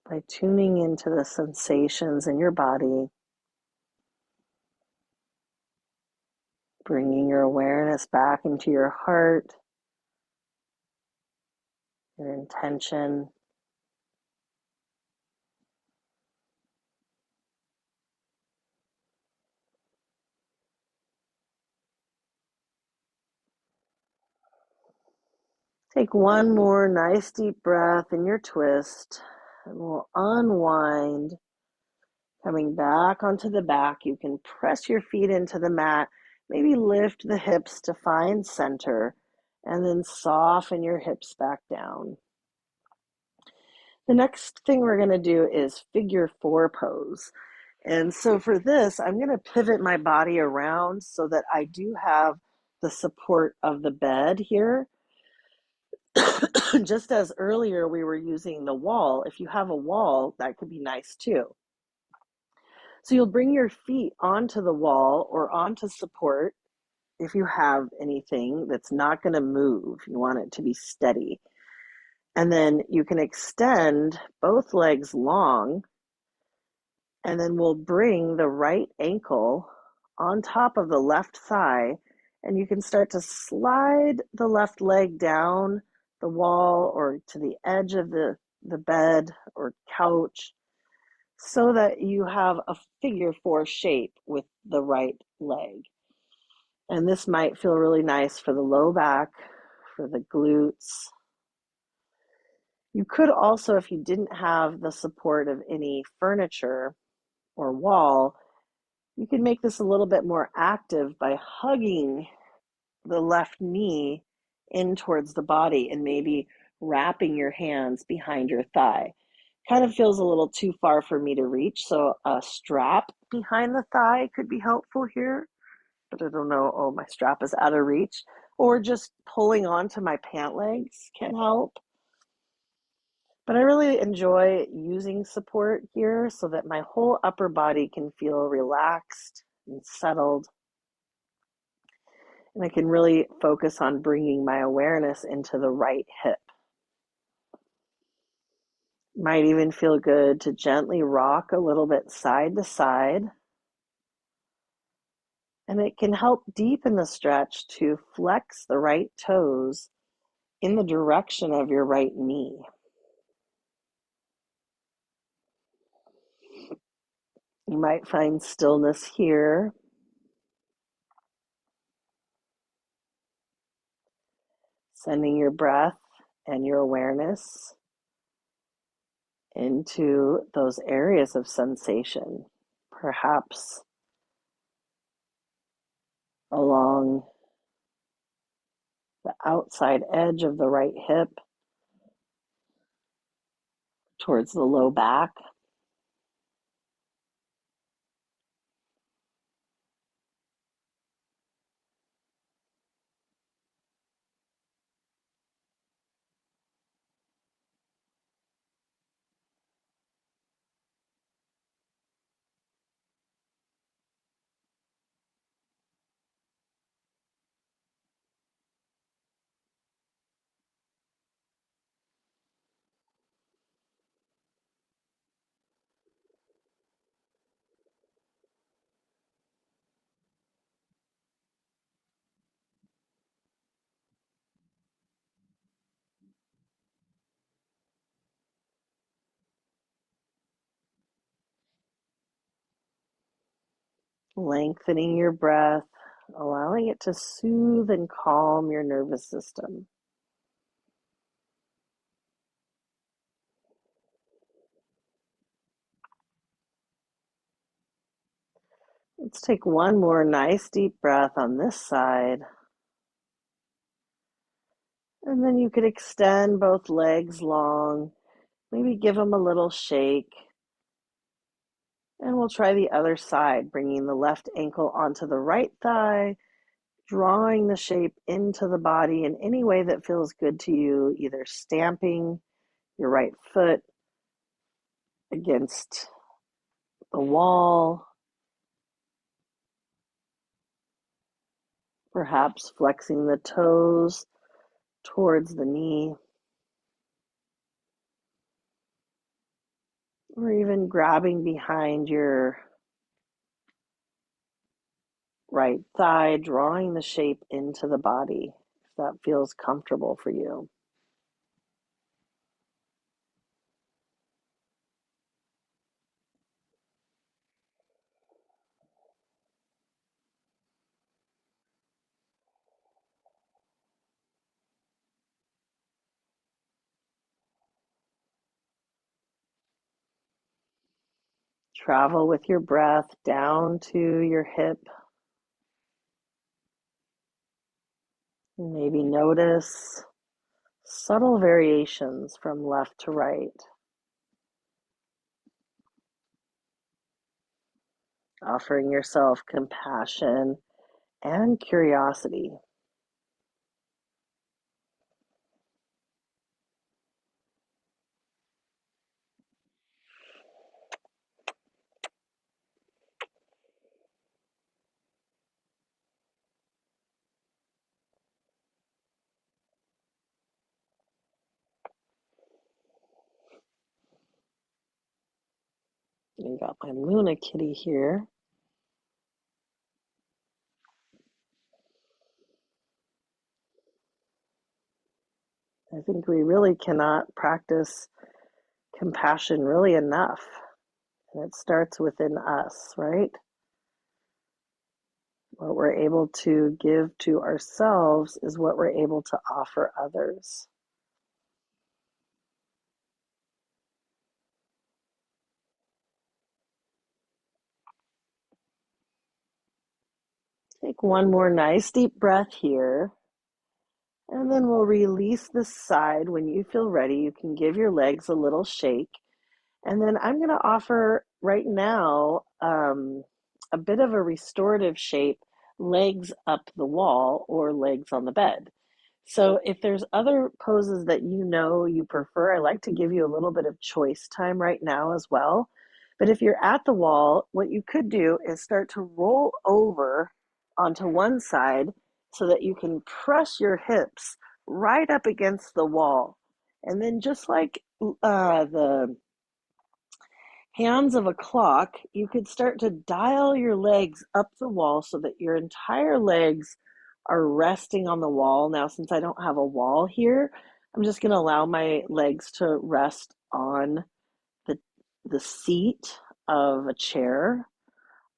by tuning into the sensations in your body, bringing your awareness back into your heart, your intention. Take one more nice deep breath in your twist, and we'll unwind. Coming back onto the back, you can press your feet into the mat, maybe lift the hips to find center, and then soften your hips back down. The next thing we're going to do is figure four pose. And so for this, I'm going to pivot my body around so that I do have the support of the bed here. Just as earlier we were using the wall, if you have a wall, that could be nice too. So you'll bring your feet onto the wall or onto support if you have anything that's not going to move. You want it to be steady. And then you can extend both legs long, and then we'll bring the right ankle on top of the left thigh, and you can start to slide the left leg down the wall or to the edge of the bed or couch so that you have a figure four shape with the right leg. And this might feel really nice for the low back, for the glutes. You could also, if you didn't have the support of any furniture or wall, you could make this a little bit more active by hugging the left knee in towards the body and maybe wrapping your hands behind your thigh. Kind of feels a little too far for me to reach, so a strap behind the thigh could be helpful here. But I don't know, oh, my strap is out of reach. Or just pulling onto my pant legs can help. But I really enjoy using support here so that my whole upper body can feel relaxed and settled. And I can really focus on bringing my awareness into the right hip. Might even feel good to gently rock a little bit side to side. And it can help deepen the stretch to flex the right toes in the direction of your right knee. You might find stillness here, sending your breath and your awareness into those areas of sensation, perhaps along the outside edge of the right hip towards the low back. Lengthening your breath, allowing it to soothe and calm your nervous system. Let's take one more nice deep breath on this side. And then you could extend both legs long, maybe give them a little shake. And we'll try the other side, bringing the left ankle onto the right thigh, drawing the shape into the body in any way that feels good to you, either stamping your right foot against the wall, perhaps flexing the toes towards the knee, or even grabbing behind your right thigh, drawing the shape into the body, if that feels comfortable for you. Travel with your breath down to your hip. Maybe notice subtle variations from left to right, offering yourself compassion and curiosity. I got my Luna kitty here. I think we really cannot practice compassion really enough. And it starts within us, right? What we're able to give to ourselves is what we're able to offer others. Take one more nice deep breath here. And then we'll release the side. When you feel ready, you can give your legs a little shake. And then I'm going to offer right now a bit of a restorative shape, legs up the wall or legs on the bed. So if there's other poses that you know you prefer, I like to give you a little bit of choice time right now as well. But if you're at the wall, what you could do is start to roll over onto one side so that you can press your hips right up against the wall. And then just like the hands of a clock, you could start to dial your legs up the wall so that your entire legs are resting on the wall. Now, since I don't have a wall here, I'm just going to allow my legs to rest on the, the seat of a chair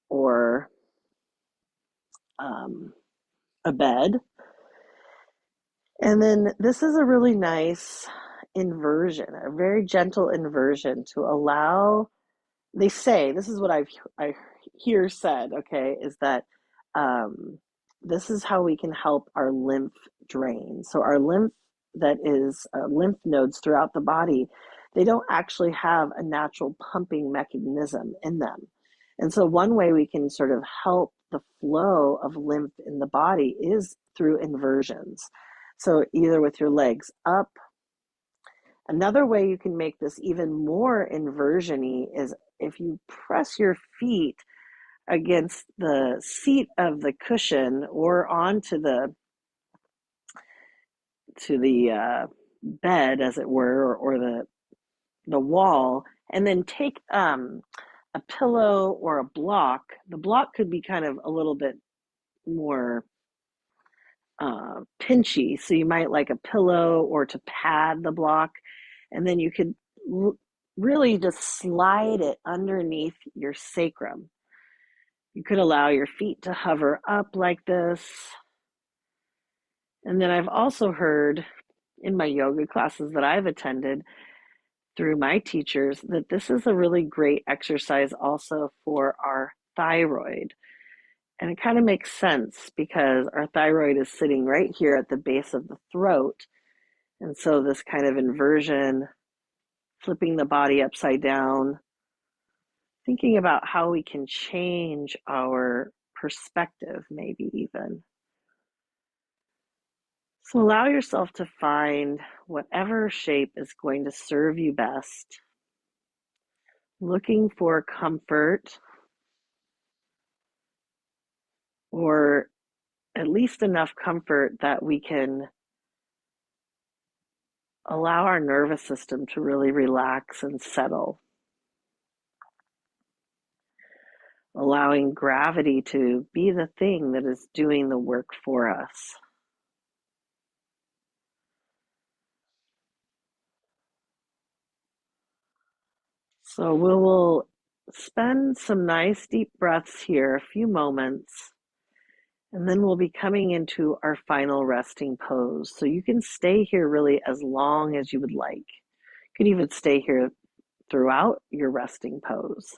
or um, a bed. And then this is a really nice inversion, a very gentle inversion to allow. They say, this is what I hear said, okay, is that um, this is how we can help our lymph drain. So our lymph, that is lymph nodes throughout the body, they don't actually have a natural pumping mechanism in them. And so one way we can sort of help the flow of lymph in the body is through inversions. So either with your legs up. Another way you can make this even more inversion-y is if you press your feet against the seat of the cushion or onto the bed, as it were, or the wall, and then take a pillow or a block. The block could be kind of a little bit more pinchy, so you might like a pillow or to pad the block, and then you could really just slide it underneath your sacrum. You could allow your feet to hover up like this. And then I've also heard in my yoga classes that I've attended through my teachers that this is a really great exercise also for our thyroid. And it kind of makes sense because our thyroid is sitting right here at the base of the throat. And so this kind of inversion, flipping the body upside down, thinking about how we can change our perspective, maybe even. So allow yourself to find whatever shape is going to serve you best, looking for comfort or at least enough comfort that we can allow our nervous system to really relax and settle, allowing gravity to be the thing that is doing the work for us. So we will spend some nice deep breaths here, a few moments, and then we'll be coming into our final resting pose. So you can stay here really as long as you would like. You can even stay here throughout your resting pose.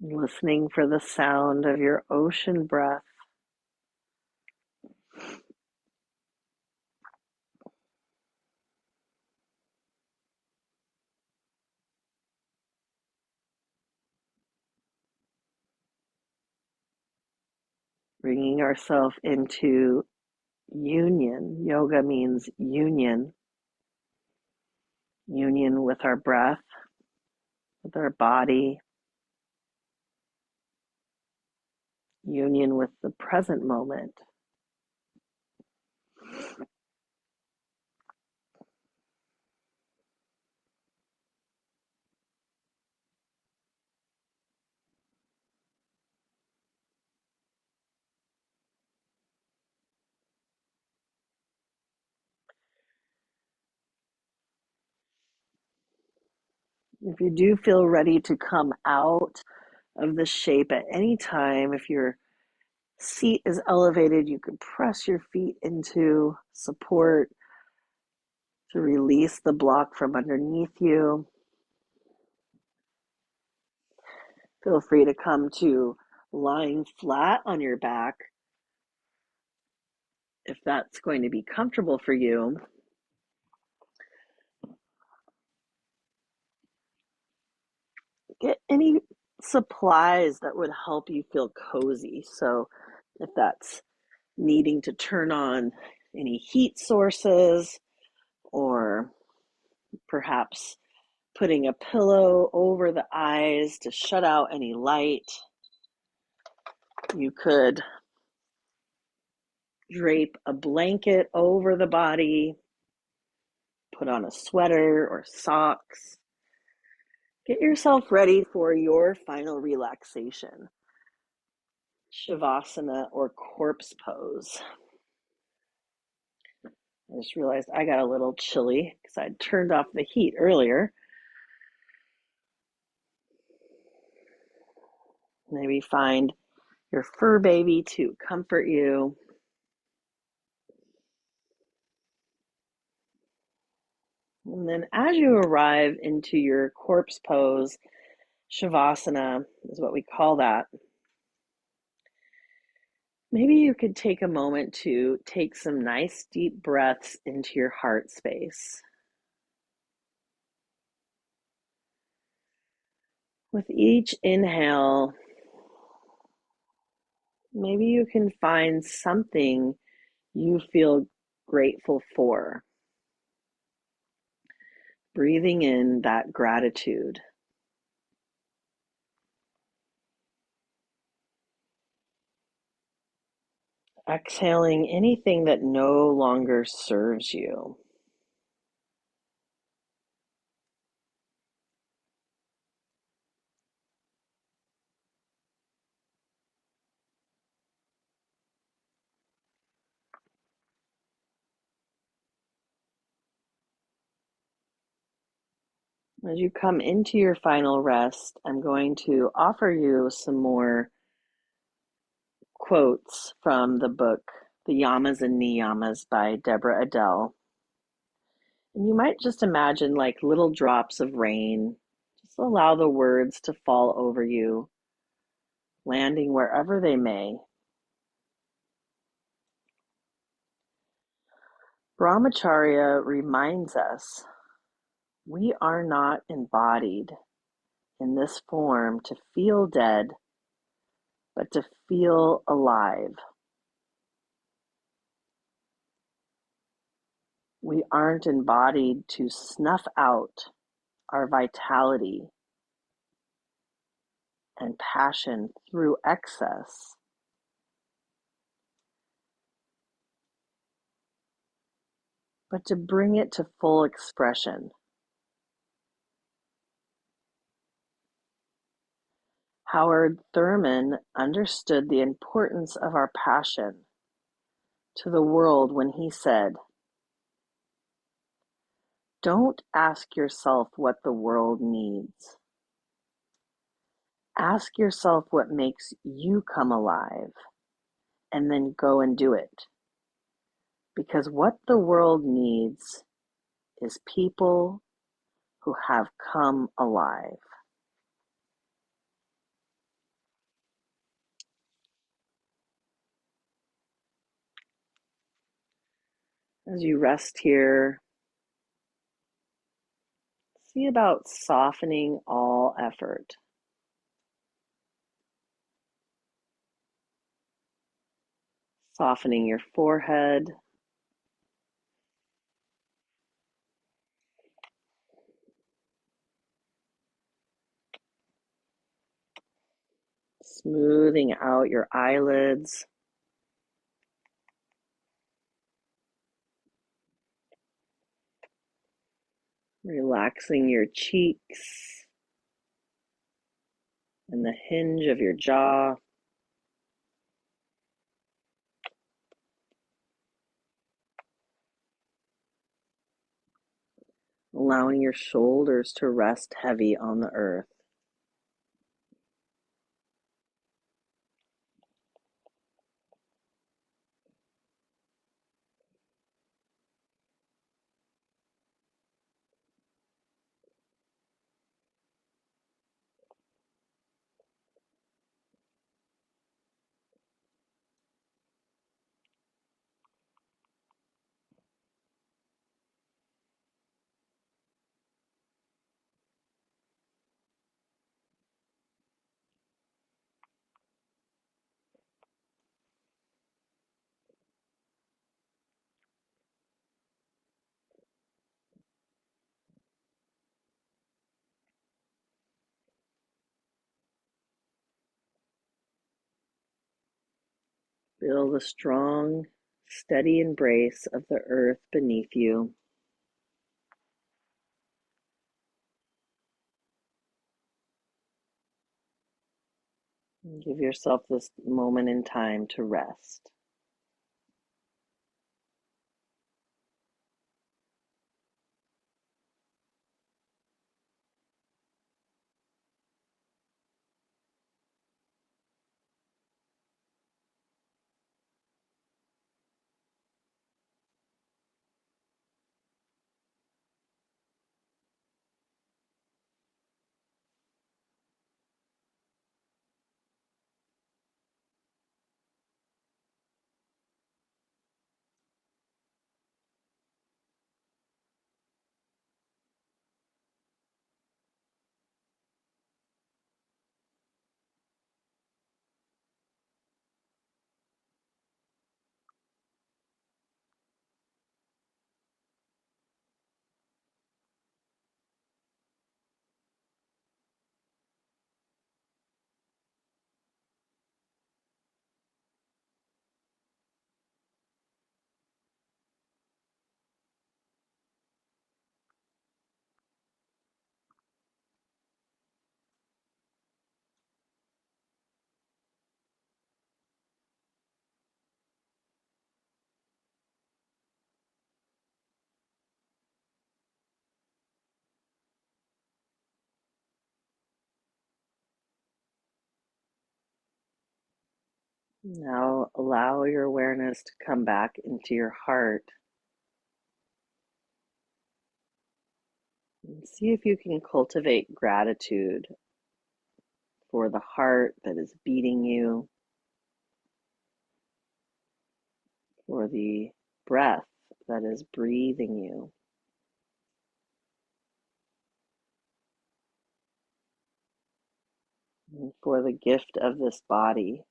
Listening for the sound of your ocean breath. Bringing ourselves into union. Yoga means union. Union with our breath, with our body, union with the present moment. If you do feel ready to come out of the shape at any time, if your seat is elevated, you can press your feet into support to release the block from underneath you. Feel free to come to lying flat on your back if that's going to be comfortable for you. Get any supplies that would help you feel cozy. So if that's needing to turn on any heat sources, or perhaps putting a pillow over the eyes to shut out any light. You could drape a blanket over the body, put on a sweater or socks. Get yourself ready for your final relaxation, Shavasana or corpse pose. I just realized I got a little chilly because I'd turned off the heat earlier. Maybe find your fur baby to comfort you. And then as you arrive into your corpse pose, Shavasana is what we call that. Maybe you could take a moment to take some nice deep breaths into your heart space. With each inhale, maybe you can find something you feel grateful for. Breathing in that gratitude. Exhaling anything that no longer serves you. As you come into your final rest, I'm going to offer you some more quotes from the book, The Yamas and Niyamas by Deborah Adele. And you might just imagine like little drops of rain. Just allow the words to fall over you, landing wherever they may. Brahmacharya reminds us we are not embodied in this form to feel dead, but to feel alive. We aren't embodied to snuff out our vitality and passion through excess, but to bring it to full expression. Howard Thurman understood the importance of our passion to the world when he said, "Don't ask yourself what the world needs. Ask yourself what makes you come alive, and then go and do it. Because what the world needs is people who have come alive." As you rest here, see about softening all effort. Softening your forehead, smoothing out your eyelids, relaxing your cheeks and the hinge of your jaw. allowing your shoulders to rest heavy on the earth. Feel the strong, steady embrace of the earth beneath you. And give yourself this moment in time to rest. Now allow your awareness to come back into your heart and see if you can cultivate gratitude for the heart that is beating you, for the breath that is breathing you, and for the gift of this body.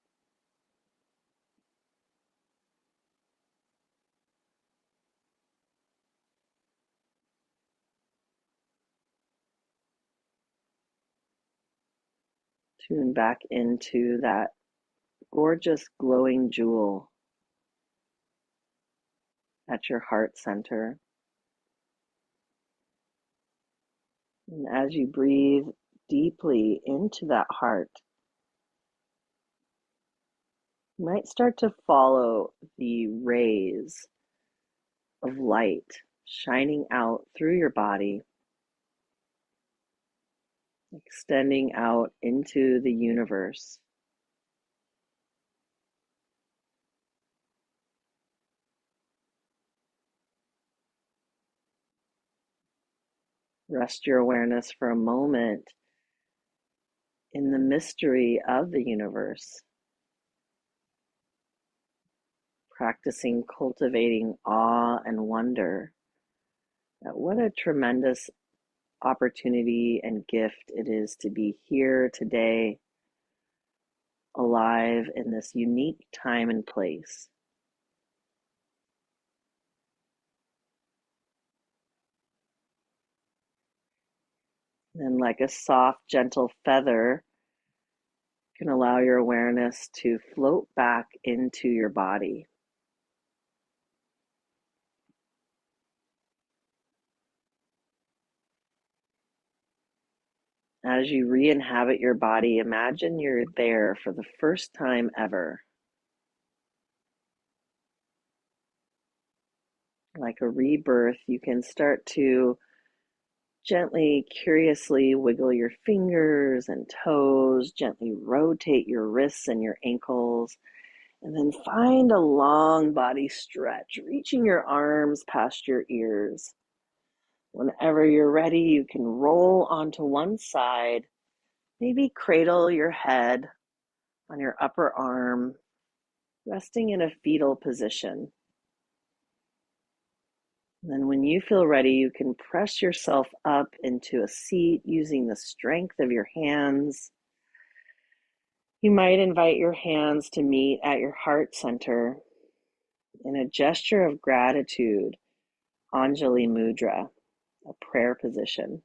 Tune back into that gorgeous glowing jewel at your heart center. And as you breathe deeply into that heart, you might start to follow the rays of light shining out through your body, extending out into the universe. Rest your awareness for a moment in the mystery of the universe, practicing cultivating awe and wonder at what a tremendous opportunity and gift it is to be here today, alive in this unique time and place. And like a soft, gentle feather, you can allow your awareness to float back into your body. As you re inhabit your body, imagine you're there for the first time ever. Like a rebirth, you can start to Gently, curiously wiggle your fingers and toes, gently rotate your wrists and your ankles, and then find a long body stretch, reaching your arms past your ears. Whenever you're ready, you can roll onto one side, maybe cradle your head on your upper arm, resting in a fetal position. And then when you feel ready, you can press yourself up into a seat using the strength of your hands. You might invite your hands to meet at your heart center in a gesture of gratitude, Anjali Mudra, a prayer position.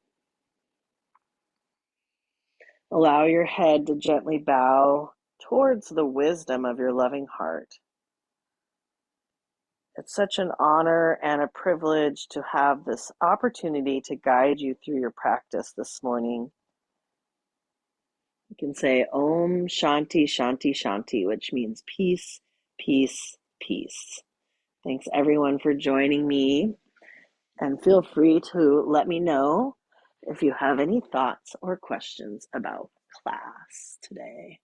Allow your head to gently bow towards the wisdom of your loving heart. It's such an honor and a privilege to have this opportunity to guide you through your practice this morning. You can say Om Shanti Shanti Shanti, which means peace, peace, peace. Thanks everyone for joining me, and feel free to let me know if you have any thoughts or questions about class today.